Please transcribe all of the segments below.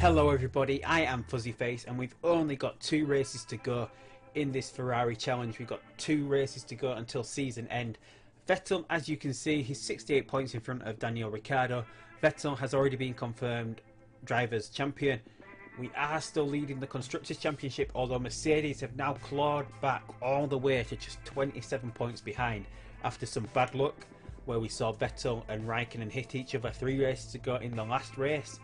Hello everybody, I am Fuzzyface and we've only got 2 races to go in this Ferrari challenge. We've got 2 races to go until season end. Vettel, as you can see, he's 68 points in front of Daniel Ricciardo. Vettel has already been confirmed Drivers' Champion. We are still leading the Constructors' Championship, although Mercedes have now clawed back all the way to just 27 points behind after some bad luck where we saw Vettel and Raikkonen hit each other 3 races ago in the last race.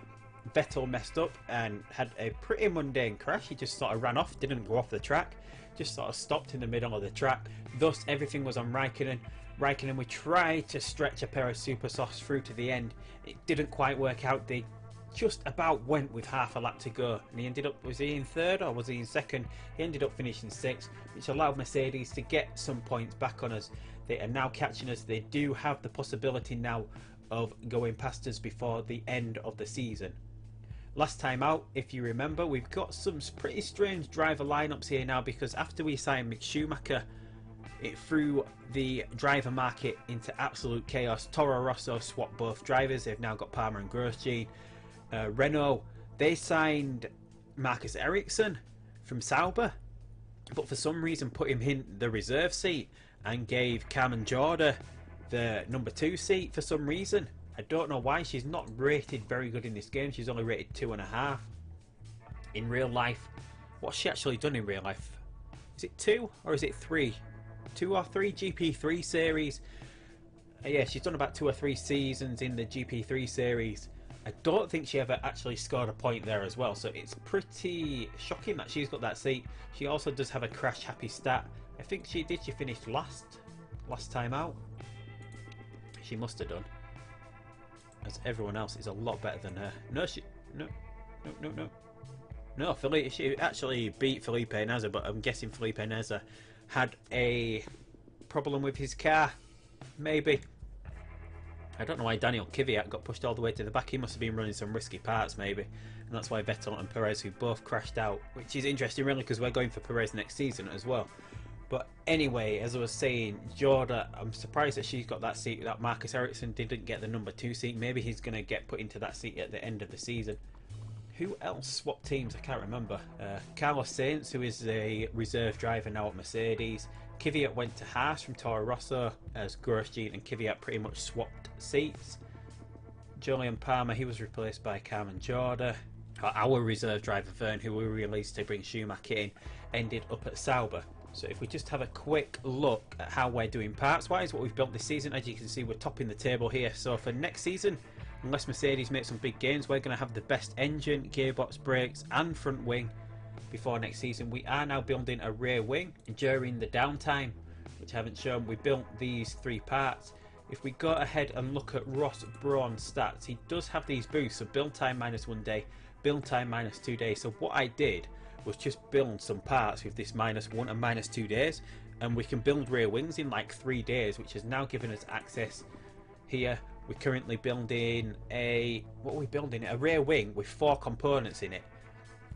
Vettel messed up and had a pretty mundane crash. He just sort of ran off, didn't go off the track, just sort of stopped in the middle of the track. Thus everything was on Raikkonen. We tried to stretch a pair of super softs through to the end. It didn't quite work out. They just about went with half a lap to go, and he ended up, was he in 3rd or was he in 2nd? He ended up finishing 6th, which allowed Mercedes to get some points back on us. They are now catching us. They do have the possibility now of going past us before the end of the season. Last time out, if you remember, we've got some pretty strange driver lineups here now, because after we signed Mick Schumacher, it threw the driver market into absolute chaos. Toro Rosso swapped both drivers. They've now got Palmer and Grosjean. Renault, they signed Marcus Ericsson from Sauber, but for some reason put him in the reserve seat and gave Carmen Jorda the number 2 seat for some reason. I don't know why. She's not rated very good in this game. She's only rated 2.5. In real life, what's she actually done in real life? Is it 2 or is it 3? 2 or 3 GP3 series? Yeah, she's done about 2 or 3 seasons in the GP3 series. I don't think she ever actually scored a point there as well, so it's pretty shocking that she's got that seat. She also does have a crash happy stat. I think she finished last time out. She must have done, as everyone else is a lot better than her. No, she actually beat Felipe Nasr, but I'm guessing Felipe Nasr had a problem with his car, maybe. I don't know why Daniel Kvyat got pushed all the way to the back. He must have been running some risky parts, maybe, and that's why Vettel and Perez, who both crashed out, which is interesting really, because we're going for Perez next season as well. But anyway, as I was saying, Jorda, I'm surprised that she's got that seat, that Marcus Ericsson didn't get the number 2 seat. Maybe he's going to get put into that seat at the end of the season. Who else swapped teams? I can't remember. Carlos Sainz, who is a reserve driver now at Mercedes. Kvyat went to Haas from Toro Rosso, as Grosjean and Kvyat pretty much swapped seats. Julian Palmer, he was replaced by Carmen Jorda. Our reserve driver Verne, who we released to bring Schumacher in, ended up at Sauber. So if we just have a quick look at how we're doing parts wise, what we've built this season, as you can see, we're topping the table here. So for next season, unless Mercedes make some big gains, we're going to have the best engine, gearbox, brakes and front wing before next season. We are now building a rear wing. During the downtime, which I haven't shown, we built these 3 parts. If we go ahead and look at Ross Brawn's stats, he does have these boosts, so build time -1 day, build time -2 days. So what I did was just build some parts with this -1 and -2 days, and we can build rear wings in like 3 days, which has now given us access here. We're currently building a rear wing with 4 components in it,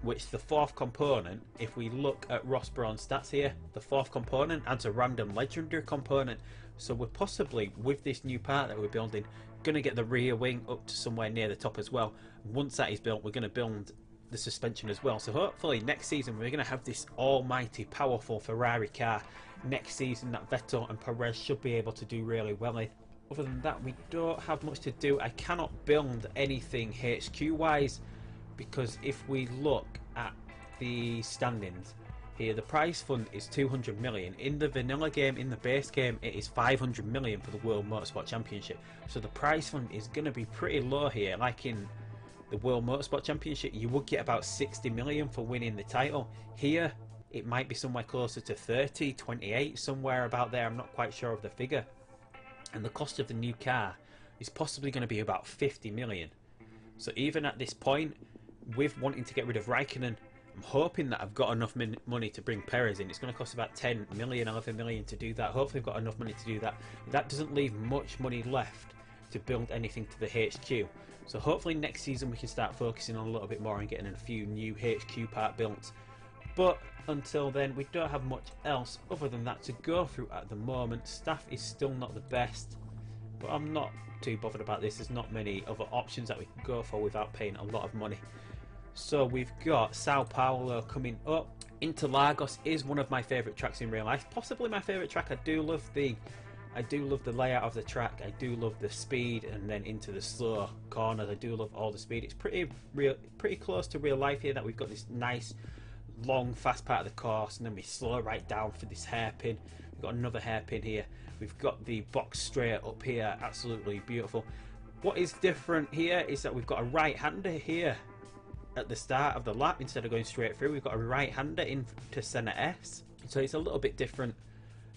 which the 4th component, if we look at Ross Brawn's stats here, the 4th component adds a random legendary component. So we're possibly, with this new part that we're building, going to get the rear wing up to somewhere near the top as well. Once that is built, we're going to build the suspension as well. So hopefully next season we're going to have this almighty powerful Ferrari car next season that Vettel and Perez should be able to do really well in. Other than that, we don't have much to do. I cannot build anything HQ wise, because if we look at the standings here, the prize fund is 200 million. In the vanilla game, in the base game, it is 500 million for the World Motorsport Championship. So the prize fund is going to be pretty low here. Like in the World Motorsport Championship, you would get about 60 million for winning the title. Here, it might be somewhere closer to 30, 28, somewhere about there. I'm not quite sure of the figure. And the cost of the new car is possibly going to be about 50 million. So even at this point, with wanting to get rid of Raikkonen, I'm hoping that I've got enough money to bring Perez in. It's going to cost about 10 million, 11 million to do that. Hopefully I've got enough money to do that. That doesn't leave much money left to build anything to the HQ. So hopefully next season we can start focusing on a little bit more and getting a few new HQ part built. But until then, we don't have much else other than that to go through at the moment. Staff is still not the best, but I'm not too bothered about this. There's not many other options that we can go for without paying a lot of money. So we've got Sao Paulo coming up. Interlagos is one of my favourite tracks in real life, possibly my favourite track. I do love the layout of the track. I do love the speed, and then into the slow corners. I do love all the speed. It's pretty close to real life here. That we've got this nice, long, fast part of the course, and then we slow right down for this hairpin. We've got another hairpin here. We've got the box straight up here. Absolutely beautiful. What is different here is that we've got a right-hander here at the start of the lap. Instead of going straight through, we've got a right-hander into centre S. So it's a little bit different.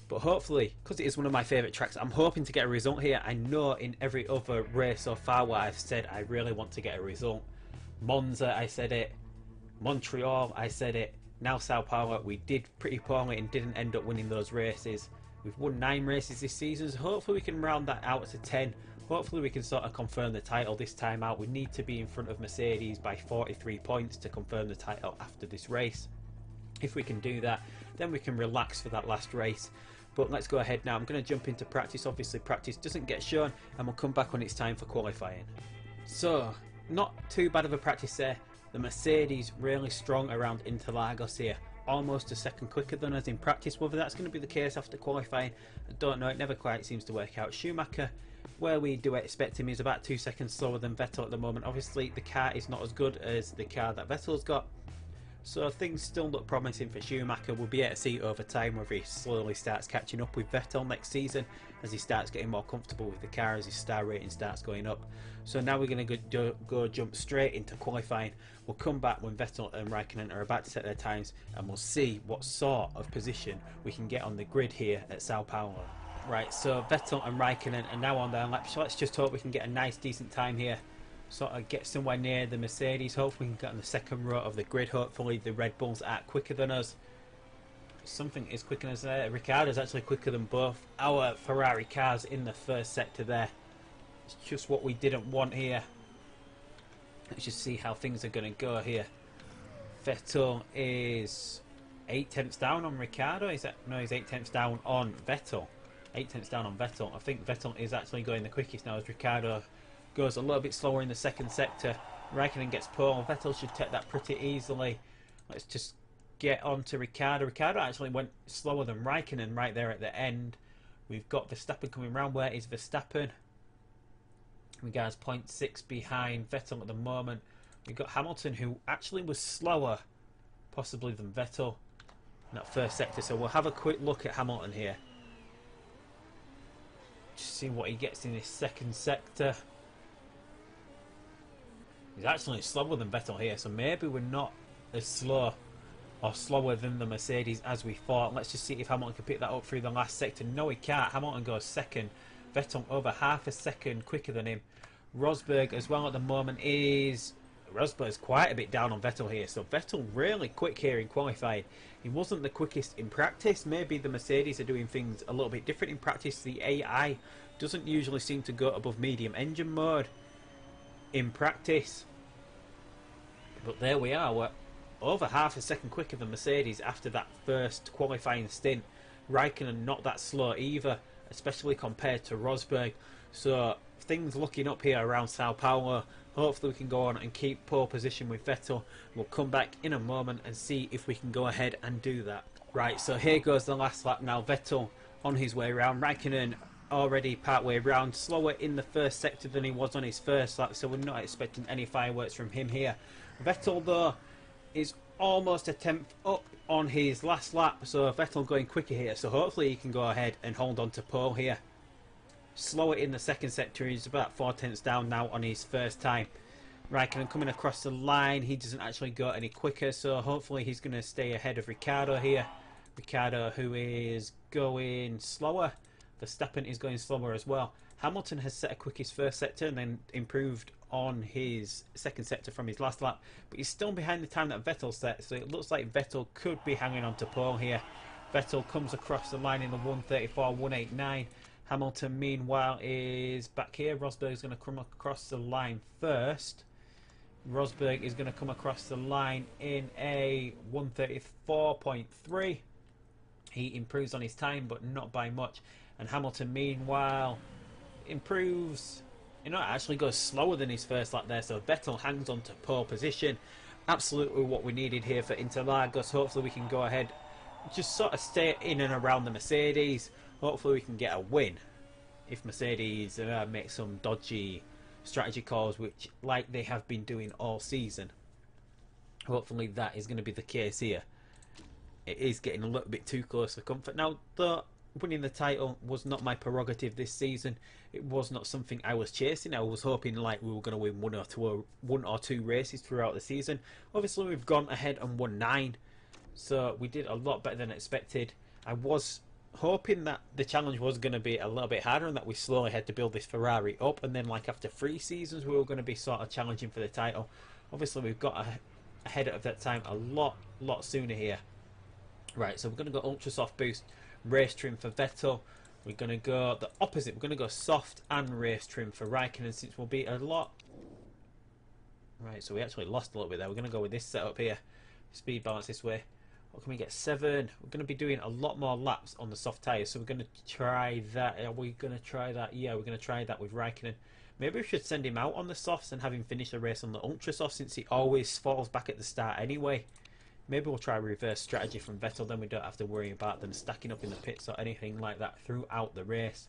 But hopefully, because it is one of my favourite tracks, I'm hoping to get a result here. I know in every other race so far where I've said I really want to get a result. Monza, I said it. Montreal, I said it. Now Sao Paulo, we did pretty poorly and didn't end up winning those races. We've won 9 races this season, so hopefully we can round that out to 10. Hopefully we can sort of confirm the title this time out. We need to be in front of Mercedes by 43 points to confirm the title after this race. If we can do that, then we can relax for that last race. But let's go ahead now. I'm going to jump into practice. Obviously practice doesn't get shown, and we'll come back when it's time for qualifying. So, not too bad of a practice there. The Mercedes really strong around Interlagos here. Almost a second quicker than us in practice. Whether that's going to be the case after qualifying, I don't know. It never quite seems to work out. Schumacher, where we do expect him, is about 2 seconds slower than Vettel at the moment. Obviously the car is not as good as the car that Vettel's got, so things still look promising for Schumacher. We'll be able to see over time whether he slowly starts catching up with Vettel next season as he starts getting more comfortable with the car, as his star rating starts going up. So now we're going to go jump straight into qualifying. We'll come back when Vettel and Raikkonen are about to set their times, and we'll see what sort of position we can get on the grid here at Sao Paulo. Right, so Vettel and Raikkonen are now on their lap, so let's just hope we can get a nice decent time here. Sort of get somewhere near the Mercedes. Hopefully we can get on the second row of the grid. Hopefully the Red Bulls are quicker than us. Something is quicker than us there. Ricciardo's actually quicker than both our Ferrari cars in the first sector there. It's just what we didn't want here. Let's just see how things are going to go here. Vettel is 8 tenths down on Ricciardo. Is that, no, he's 8 tenths down on Vettel. 8 tenths down on Vettel. I think Vettel is actually going the quickest now, as Ricciardo goes a little bit slower in the second sector. Raikkonen gets pole. Vettel should take that pretty easily. Let's just get on to Ricciardo. Ricciardo actually went slower than Raikkonen right there at the end. We've got Verstappen coming round. Where is Verstappen? We got 0.6 behind Vettel at the moment. We've got Hamilton, who actually was slower possibly than Vettel in that first sector. So we'll have a quick look at Hamilton here. Just see what he gets in this second sector. He's actually slower than Vettel here, so maybe we're not as slow or slower than the Mercedes as we thought. Let's just see if Hamilton can pick that up through the last sector. No, he can't. Hamilton goes second. Vettel over half a second quicker than him. Rosberg as well at the moment is... Rosberg's quite a bit down on Vettel here, so Vettel really quick here in qualifying. He wasn't the quickest in practice. Maybe the Mercedes are doing things a little bit different in practice. The AI doesn't usually seem to go above medium engine mode in practice, but there we are. We're over half a second quicker than Mercedes after that first qualifying stint. Raikkonen not that slow either, especially compared to Rosberg. So things looking up here around Sao Paulo. Hopefully we can go on and keep pole position with Vettel. We'll come back in a moment and see if we can go ahead and do that. Right, so here goes the last lap now. Vettel on his way around. Raikkonen already part way round, slower in the first sector than he was on his first lap, so we're not expecting any fireworks from him here. Vettel though is almost a tenth up on his last lap, so Vettel going quicker here, so hopefully he can go ahead and hold on to pole here. Slower in the second sector, he's about 4 tenths down now on his first time. Raikkonen coming across the line, he doesn't actually go any quicker, so hopefully he's going to stay ahead of Ricciardo here. Ricciardo, who is going slower. Verstappen is going slower as well. Hamilton has set a quickest first sector and then improved on his second sector from his last lap, but he's still behind the time that Vettel set, so it looks like Vettel could be hanging on to pole here. Vettel comes across the line in the 1:34.189. Hamilton meanwhile is back here. Rosberg is going to come across the line first. Rosberg is going to come across the line in a 1:34.3. He improves on his time, but not by much. And Hamilton meanwhile improves, you know, actually goes slower than his first lap there, so Vettel hangs on to pole position. absolutely what we needed here for Interlagos. Hopefully we can go ahead, just sort of stay in and around the Mercedes. Hopefully we can get a win. If Mercedes make some dodgy strategy calls, which like they have been doing all season, hopefully that is going to be the case here. It is getting a little bit too close for comfort. Now, though, winning the title was not my prerogative this season. It was not something I was chasing. I was hoping like we were going to win one or two races throughout the season. Obviously, we've gone ahead and won 9, so we did a lot better than expected. I was hoping that the challenge was going to be a little bit harder and that we slowly had to build this Ferrari up, and then like after 3 seasons we were going to be sort of challenging for the title. Obviously, we've got ahead of that time a lot sooner here. Right, so we're going to go ultra soft boost race trim for Vettel. We're going to go the opposite. We're going to go soft and race trim for Raikkonen, since we'll be a lot. Right, so we actually lost a little bit there. We're going to go with this setup here. Speed balance this way. What can we get? 7. We're going to be doing a lot more laps on the soft tyres, so we're going to try that. Are we going to try that? Yeah, we're going to try that with Raikkonen. Maybe we should send him out on the softs and have him finish the race on the ultra soft, since he always falls back at the start anyway. Maybe we'll try a reverse strategy from Vettel, then we don't have to worry about them stacking up in the pits or anything like that throughout the race.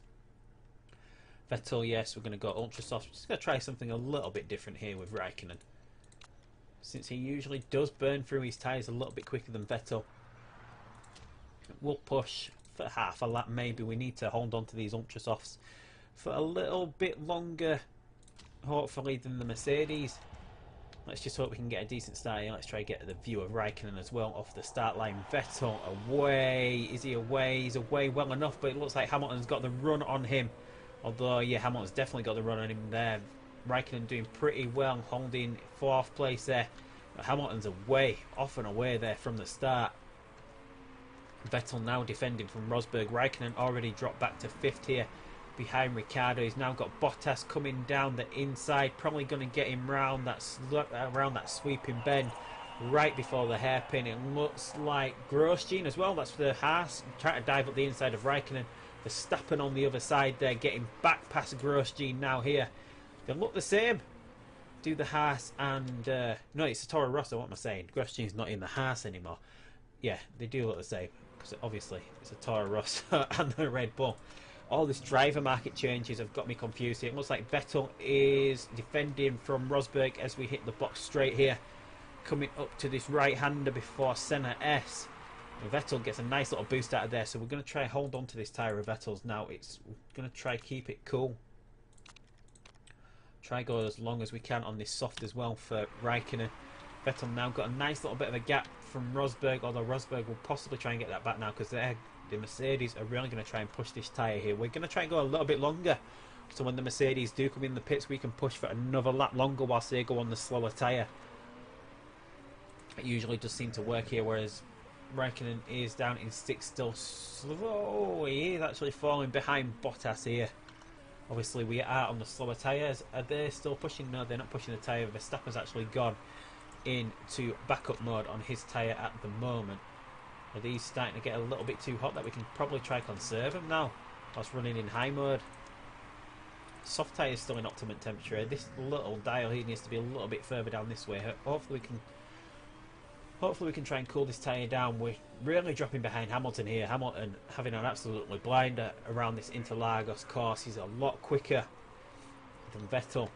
Vettel, yes, we're going to go ultra soft. Just going to try something a little bit different here with Raikkonen, since he usually does burn through his tyres a little bit quicker than Vettel. We'll push for half a lap maybe. We need to hold on to these ultra softs for a little bit longer, hopefully, than the Mercedes. Let's just hope we can get a decent start here. Let's try to get the view of Raikkonen as well off the start line. Vettel away. Is he away? He's away well enough, but it looks like Hamilton's got the run on him. Although, yeah, Hamilton's definitely got the run on him there. Raikkonen doing pretty well, holding 4th place there. But Hamilton's away, off and away there from the start. Vettel now defending from Rosberg. Raikkonen already dropped back to 5th here behind Ricciardo. He's now got Bottas coming down the inside, probably going to get him round that sweeping bend right before the hairpin. It looks like Grosjean as well. That's the Haas trying to dive up the inside of Raikkonen. Verstappen on the other side there, getting back past Grosjean now here. They look the same. Do the Haas and no, it's a Toro Rosso. What am I saying? Grosjean's not in the Haas anymore. Yeah, they do look the same, because obviously it's a Toro Rosso and the Red Bull. All this driver market changes have got me confused here. It looks like Vettel is defending from Rosberg as we hit the box straight here, coming up to this right-hander before Senna S. And Vettel gets a nice little boost out of there, so we're going to try and hold on to this tyre of Vettel's now. We're going to try keep it cool. Try go as long as we can on this soft as well for Raikkonen. Vettel now got a nice little bit of a gap from Rosberg, although Rosberg will possibly try and get that back now, because the Mercedes are really going to try and push this tyre here. We're going to try and go a little bit longer, so when the Mercedes do come in the pits, we can push for another lap longer whilst they go on the slower tyre. It usually does seem to work here, whereas Raikkonen is down in 6th, still slow. He is actually falling behind Bottas here. Obviously, we are on the slower tyres. Are they still pushing? No, they're not pushing the tyre. Verstappen's actually gone into backup mode on his tyre at the moment. Are these starting to get a little bit too hot that we can probably try conserve them now whilst running in high mode? Soft tyre is still in optimum temperature. This little dial here needs to be a little bit further down this way. Hopefully we can try and cool this tyre down. We're really dropping behind Hamilton here. Hamilton having an absolutely blinder around this Interlagos course. He's a lot quicker than Vettel.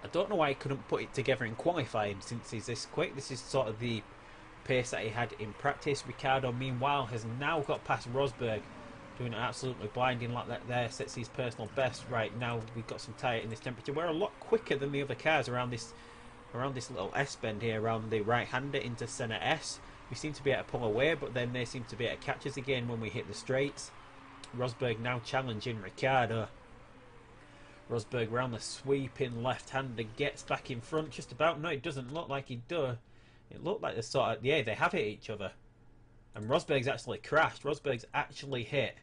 I don't know why he couldn't put it together in qualifying, since he's this quick. This is sort of the pace that he had in practice. Ricciardo, meanwhile, has now got past Rosberg, doing an absolutely blinding lap that there, sets his personal best. Right now we've got some tyre in this temperature. We're a lot quicker than the other cars around this little S bend here, around the right-hander into Senna S. We seem to be able to pull away, but then they seem to be able to catch us again when we hit the straights. Rosberg now challenging Ricciardo. Rosberg round the sweeping left-hander, gets back in front just about. No, it doesn't look like he does. It looked like they have hit each other. And Rosberg's actually crashed. Rosberg's actually hit.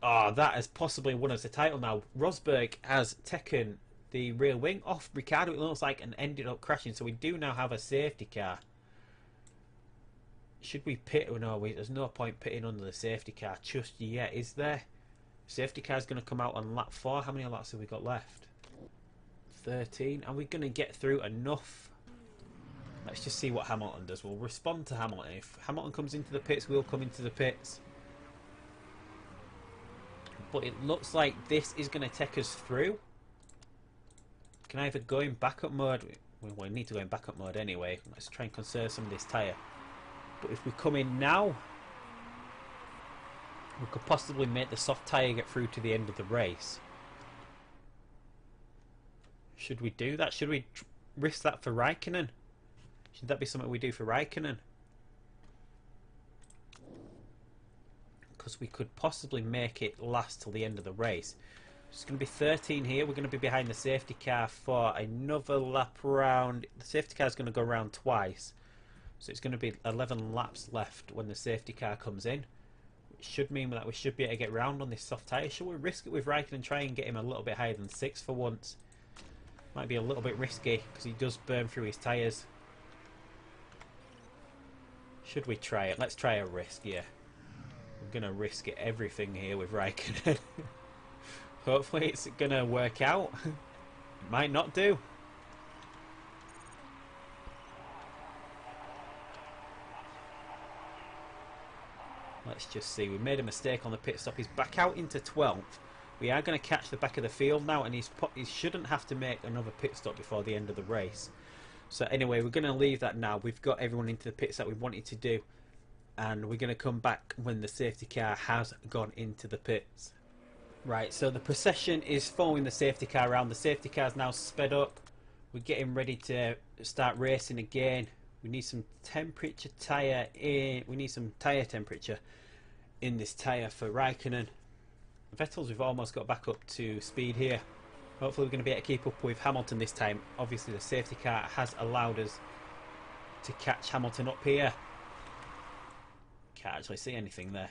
Oh, that has possibly won us the title now. Rosberg has taken the rear wing off Ricciardo, it looks like, and ended up crashing. So we do now have a safety car. Should we pit? Oh, no, there's no point pitting under the safety car just yet, is there? Safety car's going to come out on lap 4. How many laps have we got left? 13. Are we going to get through enough? Let's just see what Hamilton does. We'll respond to Hamilton. If Hamilton comes into the pits, we'll come into the pits. But it looks like this is going to take us through. Can I either go in backup mode? We need to go in backup mode anyway. Let's try and conserve some of this tyre. But if we come in now, we could possibly make the soft tyre get through to the end of the race. Should we do that? Should we risk that for Raikkonen? Should that be something we do for Raikkonen? Because we could possibly make it last till the end of the race. It's going to be 13 here. We're going to be behind the safety car for another lap round. The safety car is going to go around twice. So it's going to be 11 laps left when the safety car comes in. Which should mean that we should be able to get round on this soft tyre. Should we risk it with Raikkonen and try and get him a little bit higher than 6 for once? Might be a little bit risky because he does burn through his tyres. Should we try it? Let's try a risk, yeah. We're going to risk it everything here with Raikkonen. Hopefully it's going to work out. It might not do. Let's just see. We made a mistake on the pit stop. He's back out into 12th. We are going to catch the back of the field now, and he shouldn't have to make another pit stop before the end of the race. So anyway, we're going to leave that now. We've got everyone into the pits that we wanted to do, and we're going to come back when the safety car has gone into the pits. Right, so the procession is following the safety car around. The safety car is now sped up. We're getting ready to start racing again. We need some temperature tyre in. We need some tyre temperature in this tyre for Raikkonen. Vettel's, we've almost got back up to speed here. Hopefully we're going to be able to keep up with Hamilton this time. Obviously the safety car has allowed us to catch Hamilton up here. Can't actually see anything there.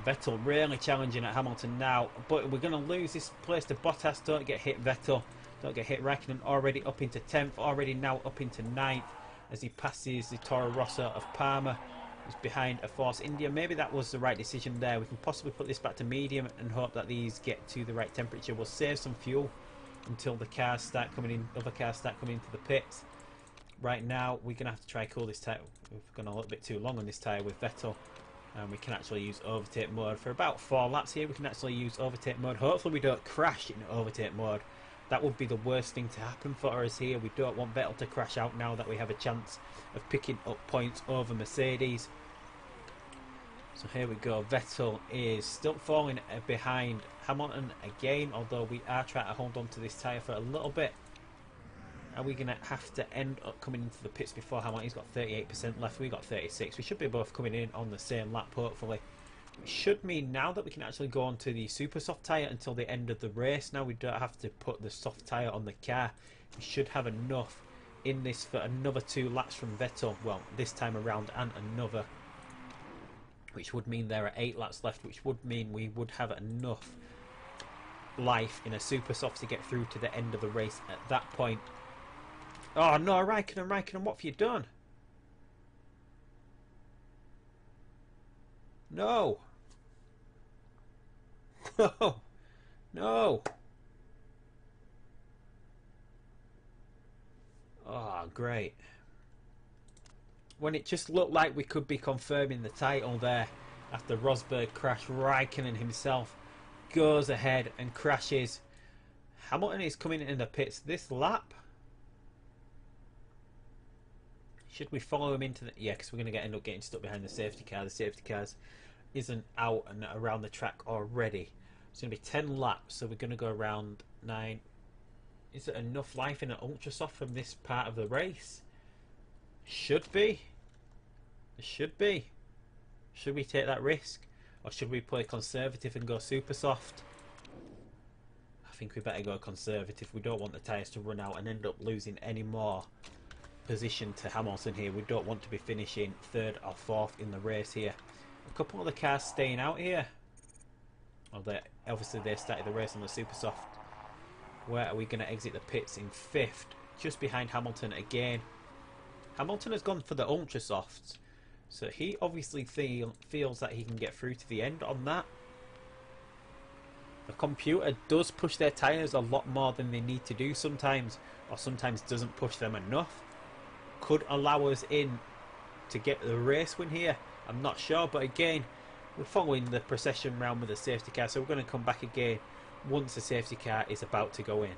Vettel really challenging at Hamilton now, but we're going to lose this place to Bottas. Don't get hit, Vettel. Don't get hit. Raikkonen already up into 10th, already now up into 9th as he passes the Toro Rosso of Parma. He's behind a Force India. Maybe that was the right decision there. We can possibly put this back to medium and hope that these get to the right temperature. We'll save some fuel until the cars start coming in, other cars start coming into the pits. Right now, we're going to have to try cool this tyre. We've gone a little bit too long on this tyre with Vettel. And we can actually use overtake mode. For about 4 laps here, we can actually use overtake mode. Hopefully we don't crash in overtake mode. That would be the worst thing to happen for us here. We don't want Vettel to crash out now that we have a chance of picking up points over Mercedes. So here we go. Vettel is still falling behind Hamilton again, although we are trying to hold on to this tyre for a little bit. Are we going to have to end up coming into the pits before Hamilton? He's got 38% left. We got 36. We should be both coming in on the same lap, hopefully. It should mean now that we can actually go on to the super soft tyre until the end of the race. Now we don't have to put the soft tyre on the car. We should have enough in this for another 2 laps from Vettel. Well, this time around and another. Which would mean there are 8 laps left, which would mean we would have enough life in a super soft to get through to the end of the race at that point. Oh no, Raikkonen, what have you done? No. No. No. Oh, great. When it just looked like we could be confirming the title there after Rosberg crashed, Raikkonen himself goes ahead and crashes. Hamilton is coming in the pits this lap. Should we follow him into the... Yeah, because we're going to end up getting stuck behind the safety car. The safety cars isn't out and around the track already. It's going to be 10 laps, so we're going to go around 9. Is it enough life in an ultra soft from this part of the race? Should be. It should be. Should we take that risk? Or should we play conservative and go super soft? I think we better go conservative. We don't want the tyres to run out and end up losing any more position to Hamilton here. We don't want to be finishing 3rd or 4th in the race here. A couple of the cars staying out here. Well, obviously they started the race on the super soft. Where are we going to exit the pits? In 5th, just behind Hamilton again. Hamilton has gone for the ultra softs, so he obviously feels that he can get through to the end on that. The computer does push their tyres a lot more than they need to do sometimes, or sometimes doesn't push them enough. Could allow us in to get the race win here. I'm not sure, but again, we're following the procession round with the safety car, so we're going to come back again once the safety car is about to go in.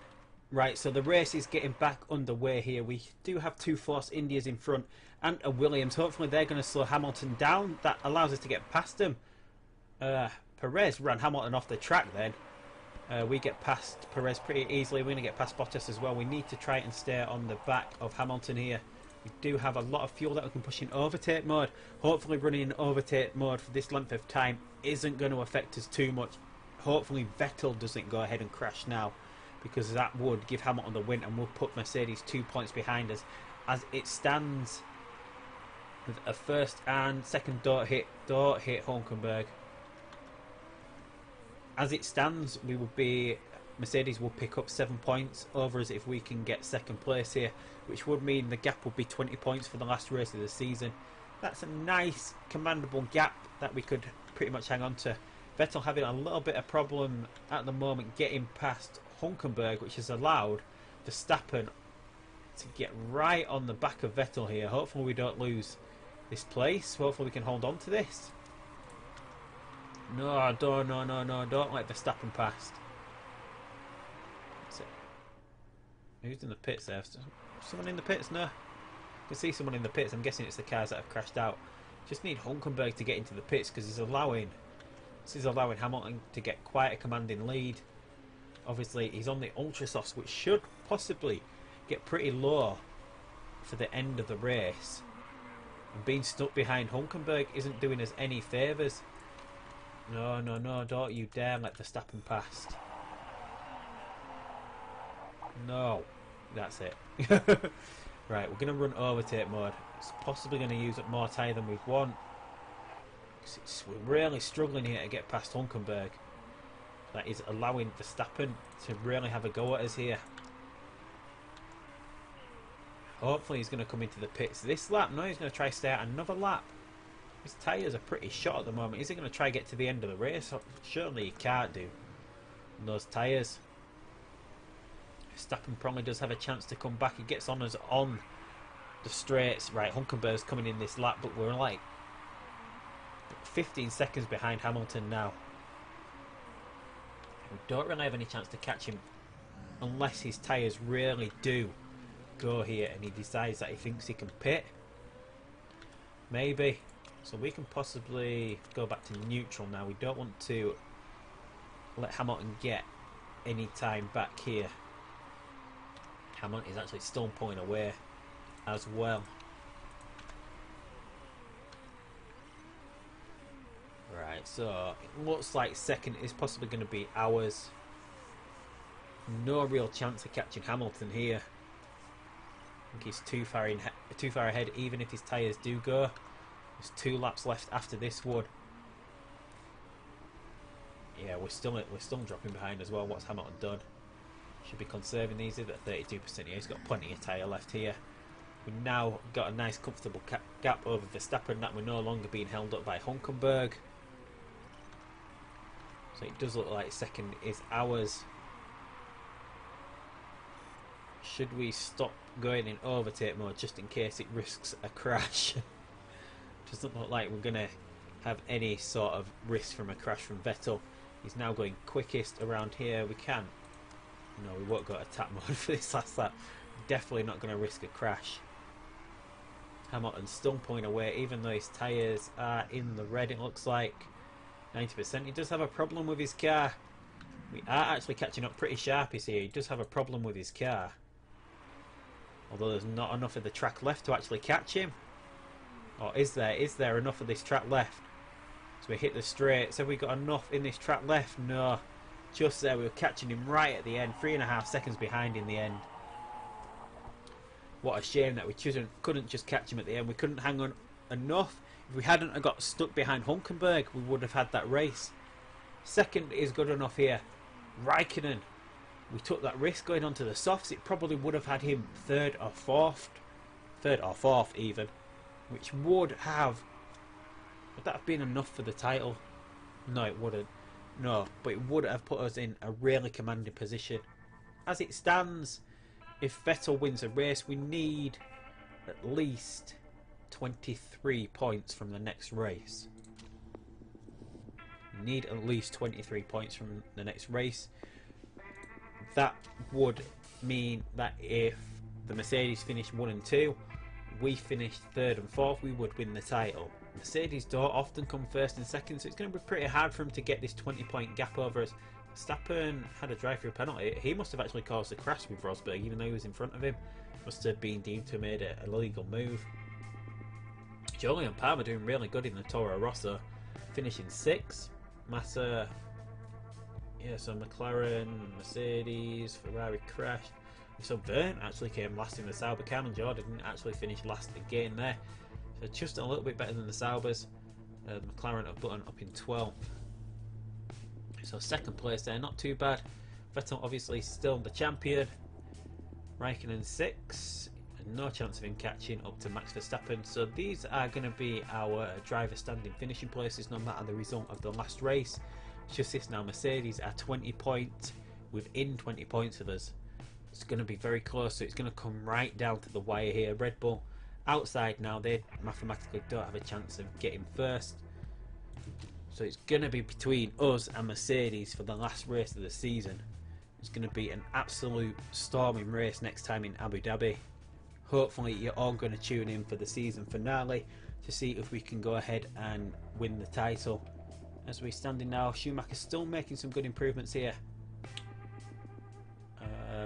Right, so the race is getting back underway here. We do have two Force Indias in front and a Williams. Hopefully they're going to slow Hamilton down. That allows us to get past them. Perez ran Hamilton off the track then. We get past Perez pretty easily. We're going to get past Bottas as well. We need to try and stay on the back of Hamilton here. We do have a lot of fuel that we can push in overtake mode. Hopefully running in overtake mode for this length of time isn't going to affect us too much. Hopefully Vettel doesn't go ahead and crash now, because that would give Hamilton the win and will put Mercedes 2 points behind us. As it stands, with a first and second don't hit Hulkenberg. As it stands, Mercedes will pick up 7 points over us if we can get second place here, which would mean the gap would be 20 points for the last race of the season. That's a nice commandable gap that we could pretty much hang on to. Vettel having a little bit of problem at the moment getting past Hulkenberg, which has allowed Verstappen to get right on the back of Vettel here. Hopefully we don't lose this place. Hopefully we can hold on to this. No, don't let Verstappen past. That's it. Who's in the pits there? Someone in the pits? No. I can see someone in the pits. I'm guessing it's the cars that have crashed out. Just need Hulkenberg to get into the pits, because this is allowing Hamilton to get quite a commanding lead. Obviously he's on the ultra softs, which should possibly get pretty low for the end of the race, and being stuck behind Hulkenberg isn't doing us any favours. No, don't you dare let Verstappen past. No, that's it. Right, we're going to run overtake mode. It's possibly going to use up more tyre than we want. We're really struggling here to get past Hulkenberg. That is allowing Verstappen to really have a go at us here. Hopefully he's going to come into the pits this lap. No, he's going to try to stay out another lap. His tyres are pretty short at the moment. Is he going to try to get to the end of the race? Surely he can't do. And those tyres. Verstappen probably does have a chance to come back. He gets on us on the straights. Right, Hulkenberg's coming in this lap, but we're like 15 seconds behind Hamilton now. We don't really have any chance to catch him unless his tyres really do go here and he decides that he thinks he can pit. Maybe. So we can possibly go back to neutral now. We don't want to let Hamilton get any time back here. Hamilton is actually still pulling away as well. Right, so it looks like second is possibly going to be ours. No real chance of catching Hamilton here. I think he's too far ahead, even if his tyres do go. There's 2 laps left after this one. Yeah, we're still dropping behind as well. What's Hamilton done? Should be conserving these at 32% here. He's got plenty of tyre left here. We've now got a nice comfortable gap over Verstappen, that we're no longer being held up by Hulkenberg. So it does look like second is ours. Should we stop going in overtake mode just in case it risks a crash? Doesn't look like we're going to have any sort of risk from a crash from Vettel. He's now going quickest around here. We can. No, we won't go attack mode for this last lap. Definitely not going to risk a crash. Hamilton's still pulling away, even though his tyres are in the red, it looks like. 90%. He does have a problem with his car. We are actually catching up pretty sharp, you see. He does have a problem with his car. Although there's not enough of the track left to actually catch him. Or is there? Is there enough of this track left? So we hit the straights. Have we got enough in this track left? No. Just there, we were catching him right at the end. 3.5 seconds behind in the end. What a shame that we couldn't just catch him at the end. We couldn't hang on enough. If we hadn't got stuck behind Hulkenberg, we would have had that race. Second is good enough here. Raikkonen. We took that risk going onto the softs. It probably would have had him third or fourth even. Which would that have been enough for the title? No, it wouldn't. No, but it would have put us in a really commanding position. As it stands, if Vettel wins a race, we need at least 23 points from the next race. We need at least 23 points from the next race. That would mean that if the Mercedes finished 1 and 2, we finished 3rd and 4th, we would win the title. Mercedes don't often come 1st and 2nd, so it's going to be pretty hard for him to get this 20-point gap over us. Verstappen had a drive-through penalty. He must have actually caused a crash with Rosberg, even though he was in front of him. Must have been deemed to have made an illegal move. Jolie and Palmer doing really good in the Toro Rosso, finishing 6th. Massa, yeah, so McLaren, Mercedes, Ferrari crashed. So Verne actually came last in the Sauber. Cameron Jordan didn't actually finish last again there. So just a little bit better than the Saubers. McLaren have button up in 12th. So 2nd place there, not too bad. Vettel obviously still the champion. Raikkonen 6th. No chance of him catching up to Max Verstappen. So these are going to be our driver standing finishing places no matter the result of the last race. It's just this now, Mercedes are 20 points within 20 points of us. It's going to be very close, so it's going to come right down to the wire here. Red Bull outside now, they mathematically don't have a chance of getting first. So it's going to be between us and Mercedes for the last race of the season. It's going to be an absolute storming race next time in Abu Dhabi. Hopefully you're all going to tune in for the season finale to see if we can go ahead and win the title. As we're standing now, Schumacher's still making some good improvements here.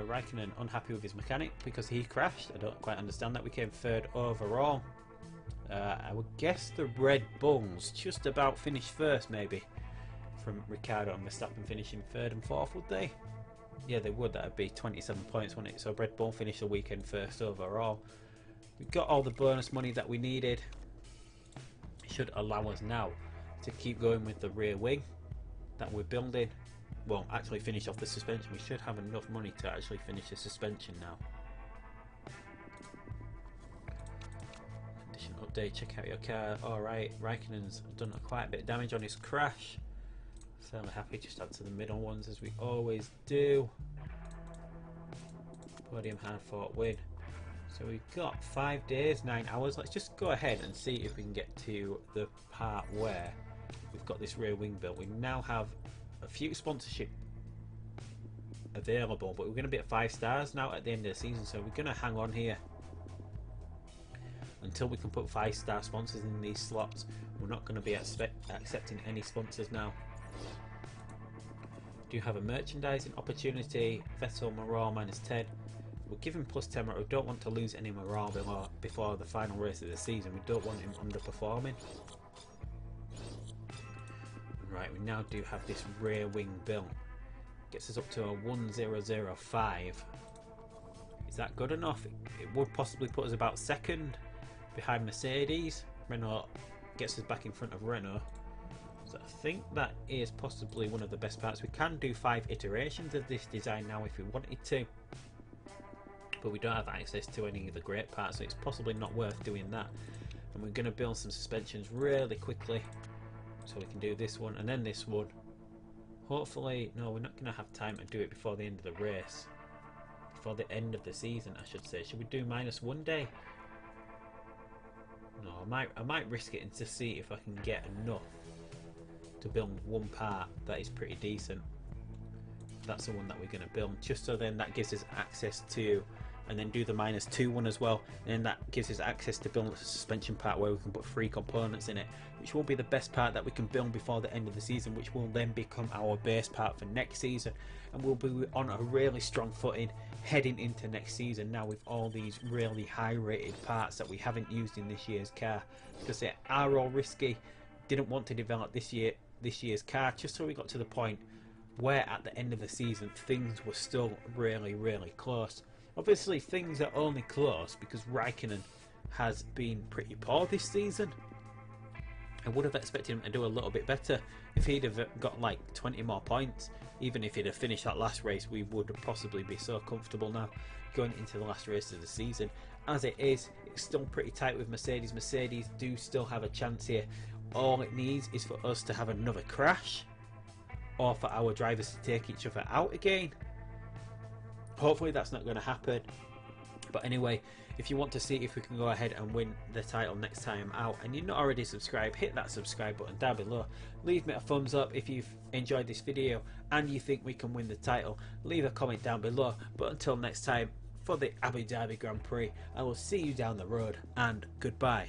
Raikkonen unhappy with his mechanic because he crashed. I don't quite understand that. We came 3rd overall. I would guess the Red Bulls just about finished 1st maybe. From Ricciardo and Verstappen finishing 3rd and 4th, would they? Yeah, they would. That would be 27 points, wouldn't it? So Red Bull finished the weekend 1st overall. We got all the bonus money that we needed. It should allow us now to keep going with the rear wing that we're building. Well, actually finish off the suspension. We should have enough money to actually finish the suspension now. Condition update, check out your car. Alright, Raikkonen's done quite a bit of damage on his crash. Fairly happy, just add to the middle ones as we always do. Podium hard fought win. So we've got 5 days, 9 hours. Let's just go ahead and see if we can get to the part where we've got this rear wing built. We now have a few sponsorship available, but we're going to be at 5 stars now at the end of the season, so we're going to hang on here until we can put 5-star sponsors in these slots. We're not going to be accepting any sponsors now. Do you have a merchandising opportunity? Vettel morale -10. We're giving +10, but we don't want to lose any morale before the final race of the season. We don't want him underperforming. Right, we now do have this rear wing built. Gets us up to a 1005. Is that good enough? It would possibly put us about 2nd behind Mercedes. Renault gets us back in front of Renault. So I think that is possibly one of the best parts. We can do 5 iterations of this design now if we wanted to. But we don't have access to any of the great parts, so it's possibly not worth doing that. And we're going to build some suspensions really quickly. So we can do this one and then this one. Hopefully, no, we're not going to have time to do it before the end of the race. Before the end of the season, I should say. Should we do -1 day? No, I might risk it and just see if I can get enough to build one part that is pretty decent. That's the one that we're going to build, just so then that gives us access to, and then do the -2 one as well, and then that gives us access to build a suspension part where we can put 3 components in it, which will be the best part that we can build before the end of the season, which will then become our base part for next season, and we'll be on a really strong footing heading into next season now with all these really high rated parts that we haven't used in this year's car, because they are all risky. Didn't want to develop this year's car just so we got to the point where at the end of the season things were still really close. Obviously things are only close because Raikkonen has been pretty poor this season. I would have expected him to do a little bit better. If he'd have got like 20 more points, even if he'd have finished that last race, we would possibly be so comfortable now going into the last race of the season. As it is, it's still pretty tight with Mercedes. Mercedes do still have a chance here. All it needs is for us to have another crash, or for our drivers to take each other out again. Hopefully that's not going to happen. But anyway, if you want to see if we can go ahead and win the title next time out and you're not already subscribed, hit that subscribe button down below. Leave me a thumbs up if you've enjoyed this video and you think we can win the title. Leave a comment down below. But until next time, for the Abu Dhabi Grand Prix, I will see you down the road, and goodbye.